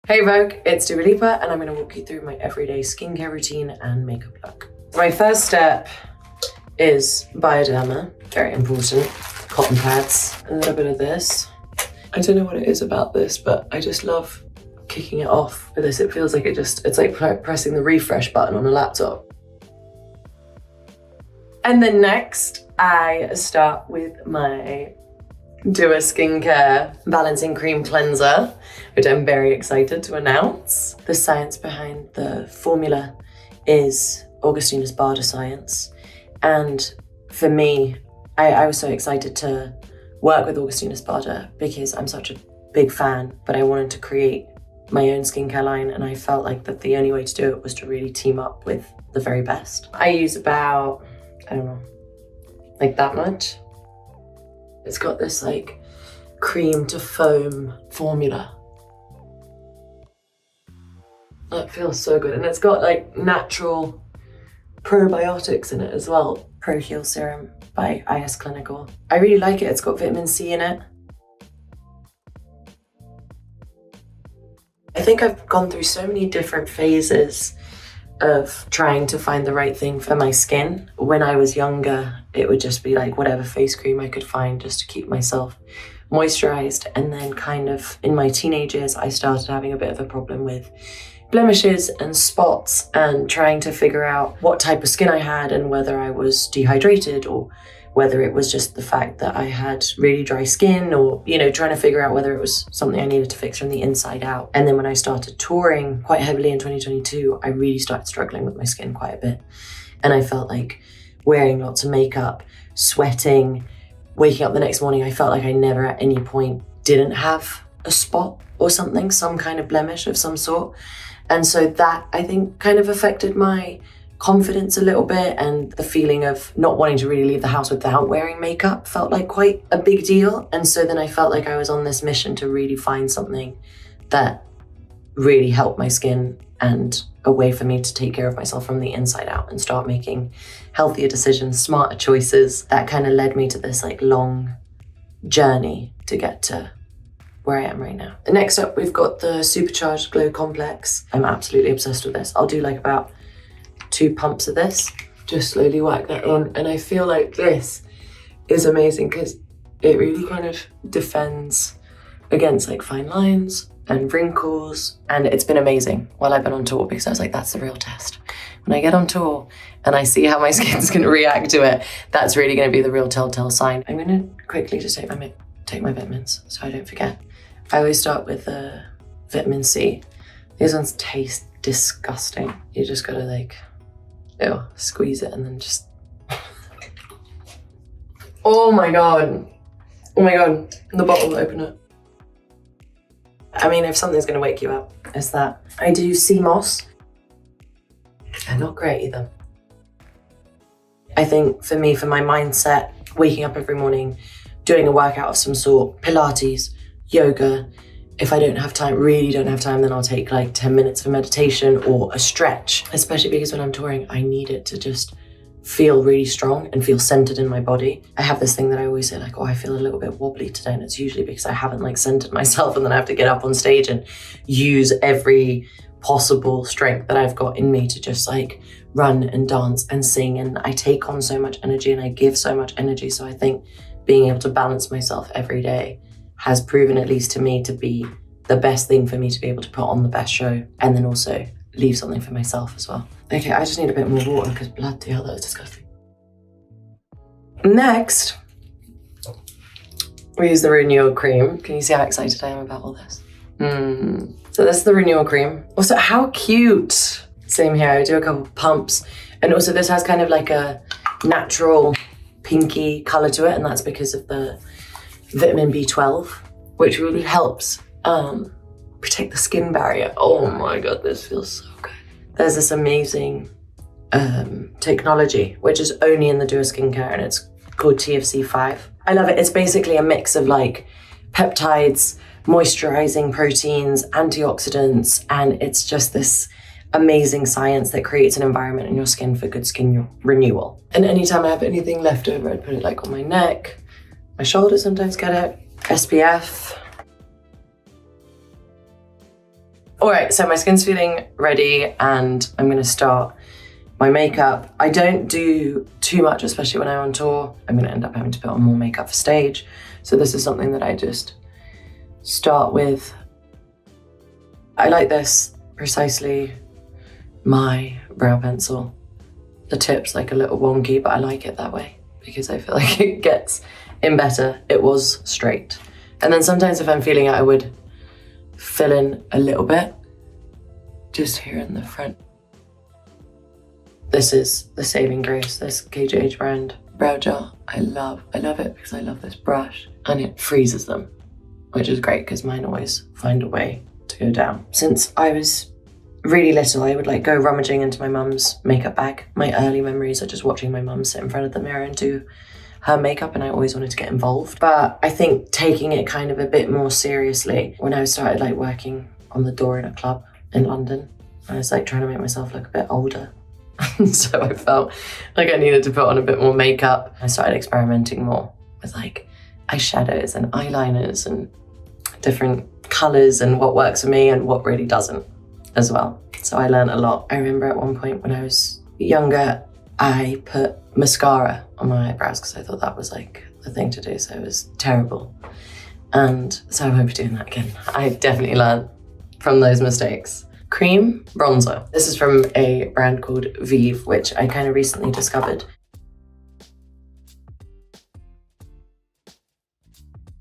Hey Vogue, it's lipa, and I'm going to walk you through my everyday skincare routine and makeup look. My first step is Bioderma, very important. Cotton pads, a little bit of this. I don't know what it is about this, but I just love kicking it off with this. It feels like it's like pressing the refresh button on a laptop. And then next, I start with my Dua Skincare Balancing Cream Cleanser, which I'm very excited to announce. The science behind the formula is Augustina Sparta science. And for me, I was so excited to work with Augustina Sparta because I'm such a big fan, but I wanted to create my own skincare line, and I felt like that the only way to do it was to really team up with the very best. I use about, I don't know, like that much. It's got this like cream to foam formula. That feels so good. And it's got like natural probiotics in it as well. Pro Heal Serum by IS Clinical. I really like it. It's got vitamin C in it. I think I've gone through so many different phases of trying to find the right thing for my skin. When I was younger, it would just be like whatever face cream I could find just to keep myself moisturized. And then kind of in my teenage years, I started having a bit of a problem with blemishes and spots and trying to figure out what type of skin I had and whether I was dehydrated or whether it was just the fact that I had really dry skin, or, you know, trying to figure out whether it was something I needed to fix from the inside out. And then when I started touring quite heavily in 2022, I really started struggling with my skin quite a bit. And I felt like wearing lots of makeup, sweating, waking up the next morning, I felt like I never at any point didn't have a spot or something, some kind of blemish of some sort. And so that, I think, kind of affected my confidence a little bit, and the feeling of not wanting to really leave the house without wearing makeup felt like quite a big deal. And so then I felt like I was on this mission to really find something that really helped my skin and a way for me to take care of myself from the inside out and start making healthier decisions, smarter choices. That kind of led me to this like long journey to get to where I am right now. Next up, we've got the Supercharged Glow Complex. I'm absolutely obsessed with this. I'll do like about 2 pumps of this, just slowly whack that on. And I feel like this is amazing because it really kind of defends against like fine lines and wrinkles. And it's been amazing while I've been on tour, because I was like, that's the real test. When I get on tour and I see how my skin's gonna react to it, that's really gonna be the real telltale sign. I'm gonna quickly just take my vitamins so I don't forget. I always start with vitamin C. These ones taste disgusting. You just gotta like, squeeze it and then just, oh my God, the bottle will open it. I mean, if something's gonna wake you up, it's that. I do sea moss. They're not great either. I think for me, for my mindset, waking up every morning, doing a workout of some sort, Pilates, yoga. If I really don't have time, then I'll take like 10 minutes for meditation or a stretch, especially because when I'm touring, I need it to just feel really strong and feel centered in my body. I have this thing that I always say like, oh, I feel a little bit wobbly today. And it's usually because I haven't like centered myself, and then I have to get up on stage and use every possible strength that I've got in me to just like run and dance and sing. And I take on so much energy and I give so much energy. So I think being able to balance myself every day has proven, at least to me, to be the best thing for me to be able to put on the best show, and then also leave something for myself as well. Okay, I just need a bit more water because bloody hell, that was disgusting. Next, we use the Renewal Cream. Can you see how excited I am about all this? So this is the Renewal Cream. Also, how cute. Same here, I do a couple pumps. And also this has kind of like a natural pinky color to it, and that's because of the vitamin B12, which really helps protect the skin barrier. Oh my God, this feels so good. There's this amazing technology, which is only in the Dua Skincare, and it's called TFC5. I love it. It's basically a mix of like peptides, moisturizing proteins, antioxidants, and it's just this amazing science that creates an environment in your skin for good skin renewal. And anytime I have anything left over, I'd put it like on my neck. My shoulders sometimes get it. SPF. All right, so my skin's feeling ready and I'm gonna start my makeup. I don't do too much, especially when I'm on tour. I'm gonna end up having to put on more makeup for stage. So this is something that I just start with. I like this, precisely my brow pencil. The tip's like a little wonky, but I like it that way because I feel like it gets in better. It was straight. And then sometimes if I'm feeling it, I would fill in a little bit, just here in the front. This is the saving grace, this KJH brand brow gel. I love it because I love this brush and it freezes them, which is great because mine always find a way to go down. Since I was really little, I would like go rummaging into my mum's makeup bag. My early memories are just watching my mum sit in front of the mirror and do her makeup, and I always wanted to get involved. But I think taking it kind of a bit more seriously when I started like working on the door in a club in London, I was like trying to make myself look a bit older. So I felt like I needed to put on a bit more makeup. I started experimenting more with like eyeshadows and eyeliners and different colors and what works for me and what really doesn't as well. So I learned a lot. I remember at one point when I was younger, I put mascara on my eyebrows because I thought that was like the thing to do. So it was terrible. And so I won't be doing that again. I've definitely learned from those mistakes. Cream bronzer. This is from a brand called Vive, which I kind of recently discovered.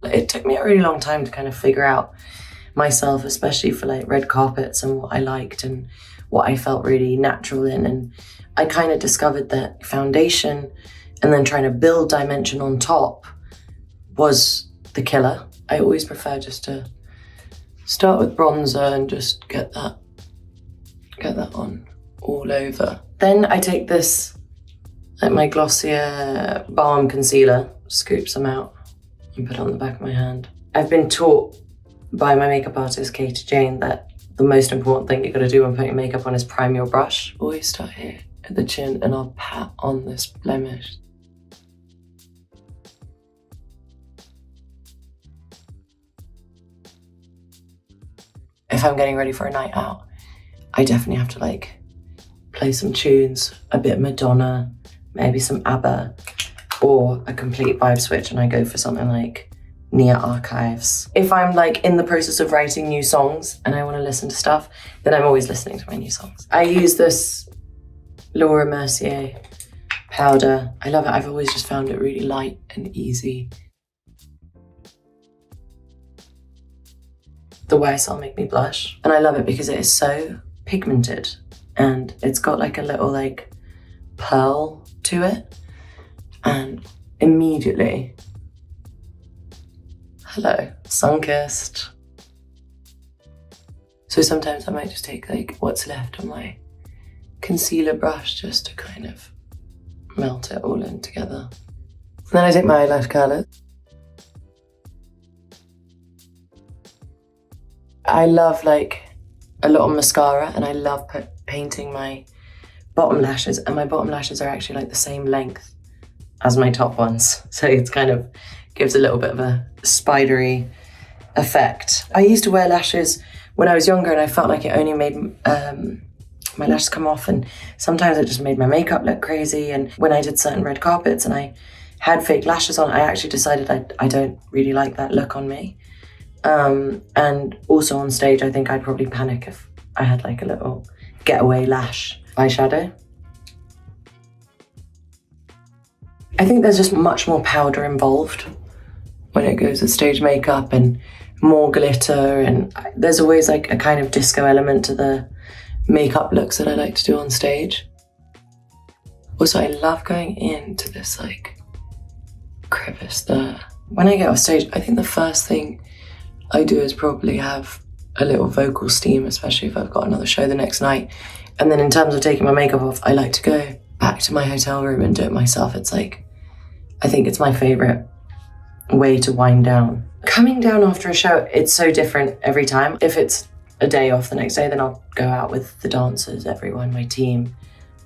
It took me a really long time to kind of figure out myself, especially for like red carpets and what I liked and what I felt really natural in. And I kind of discovered that foundation and then trying to build dimension on top was the killer. I always prefer just to start with bronzer and just get that on all over. Then I take this, like my Glossier Balm Concealer, scoop some out and put it on the back of my hand. I've been taught by my makeup artist, Katie Jane, that the most important thing you gotta do when putting makeup on is prime your brush. Always start here at the chin and I'll pat on this blemish. If I'm getting ready for a night out, I definitely have to like play some tunes, a bit Madonna, maybe some ABBA, or a complete vibe switch, and I go for something like Nia Archives. If I'm like in the process of writing new songs and I want to listen to stuff, then I'm always listening to my new songs. I use this Laura Mercier powder. I love it. I've always just found it really light and easy. The YSL make me blush, and I love it because it is so pigmented and it's got like a little like pearl to it, and immediately, hello, sun-kissed. So sometimes I might just take like what's left on my concealer brush just to kind of melt it all in together. And then I take my eyelash curler. I love like a lot of mascara, and I love painting my bottom lashes, and my bottom lashes are actually like the same length as my top ones. So it's kind of gives a little bit of a spidery effect. I used to wear lashes when I was younger, and I felt like it only made my lashes come off, and sometimes it just made my makeup look crazy. And when I did certain red carpets and I had fake lashes on, I actually decided I don't really like that look on me. And also on stage, I think I'd probably panic if I had like a little getaway lash eyeshadow. I think there's just much more powder involved when it goes to stage makeup, and more glitter, and there's always like a kind of disco element to the makeup looks that I like to do on stage. Also, I love going into this like crevice there. When I get off stage, I think the first thing I do is probably have a little vocal steam, especially if I've got another show the next night. And then in terms of taking my makeup off, I like to go back to my hotel room and do it myself. It's like, I think it's my favorite way to wind down. Coming down after a show, it's so different every time. If it's a day off the next day, then I'll go out with the dancers, everyone, my team,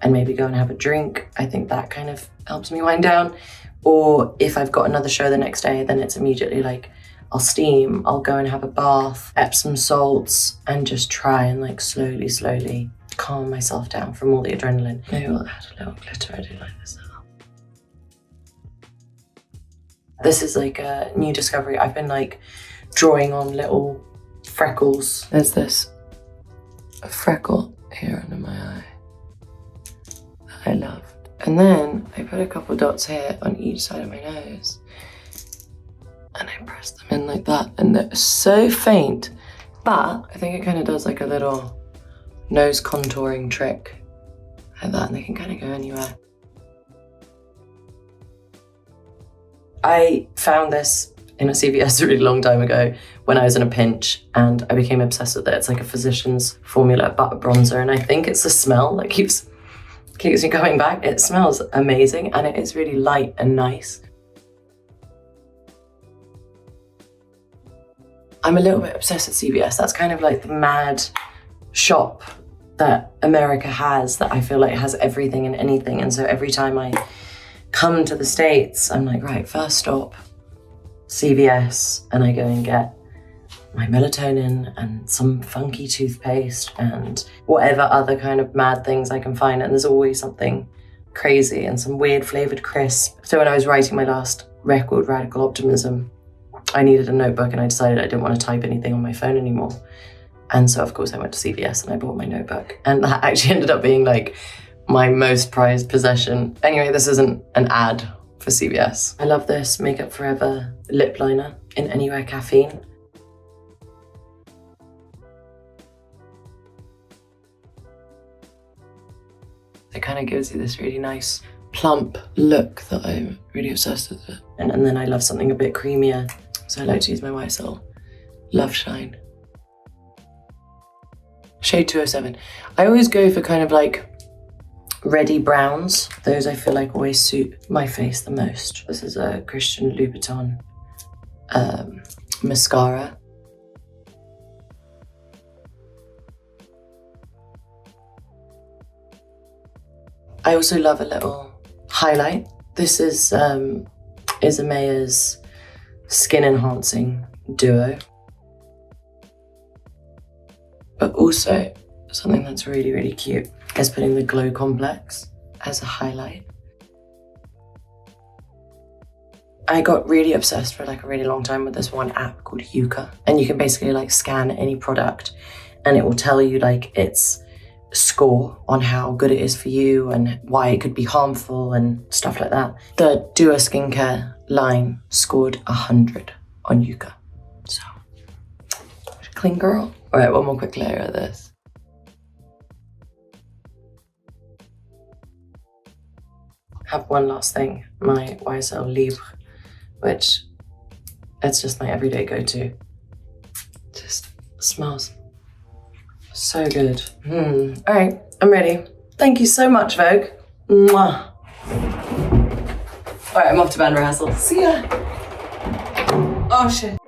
and maybe go and have a drink. I think that kind of helps me wind down. Or if I've got another show the next day, then it's immediately like I'll steam, I'll go and have a bath, Epsom salts, and just try and like slowly calm myself down from all the adrenaline. Maybe I'll add a little glitter, I do like this now. This is like a new discovery. I've been like drawing on little freckles. There's this freckle here under my eye that I loved. And then I put a couple dots here on each side of my nose. And I press them in like that. And they're so faint, but I think it kind of does like a little nose contouring trick like that, and they can kind of go anywhere. I found this in a CVS a really long time ago when I was in a pinch, and I became obsessed with it. It's like a physician's formula butter bronzer, and I think it's the smell that keeps me coming back. It smells amazing, and it is really light and nice. I'm a little bit obsessed with CVS. That's kind of like the mad shop that America has, that I feel like has everything and anything. And so every time I come to the States, I'm like, right, first stop, CVS, and I go and get my melatonin and some funky toothpaste and whatever other kind of mad things I can find. And there's always something crazy and some weird flavored crisp. So when I was writing my last record, Radical Optimism, I needed a notebook, and I decided I didn't want to type anything on my phone anymore. And so of course I went to CVS and I bought my notebook, and that actually ended up being like my most prized possession. Anyway, this isn't an ad for CVS. I love this Makeup Forever lip liner in Anywhere Caffeine. It kind of gives you this really nice plump look that I'm really obsessed with it. And then I love something a bit creamier, so I like to use my YSL Love Shine. Shade 207. I always go for kind of like reddy browns. Those I feel like always suit my face the most. This is a Christian Louboutin mascara. I also love a little highlight. This is Isamea's Skin Enhancing Duo. But also something that's really cute is putting the Glow Complex as a highlight. I got really obsessed for like a really long time with this one app called Yuka, and you can basically like scan any product and it will tell you like its score on how good it is for you and why it could be harmful and stuff like that. The Dua skincare line scored 100 on Yuka. So, clean girl. All right, one more quick layer of this. Have one last thing, my YSL Libre, which it's just my everyday go-to. Just smells so good. All right, I'm ready. Thank you so much, Vogue. Mwah. All right, I'm off to band rehearsal. See ya. Oh shit.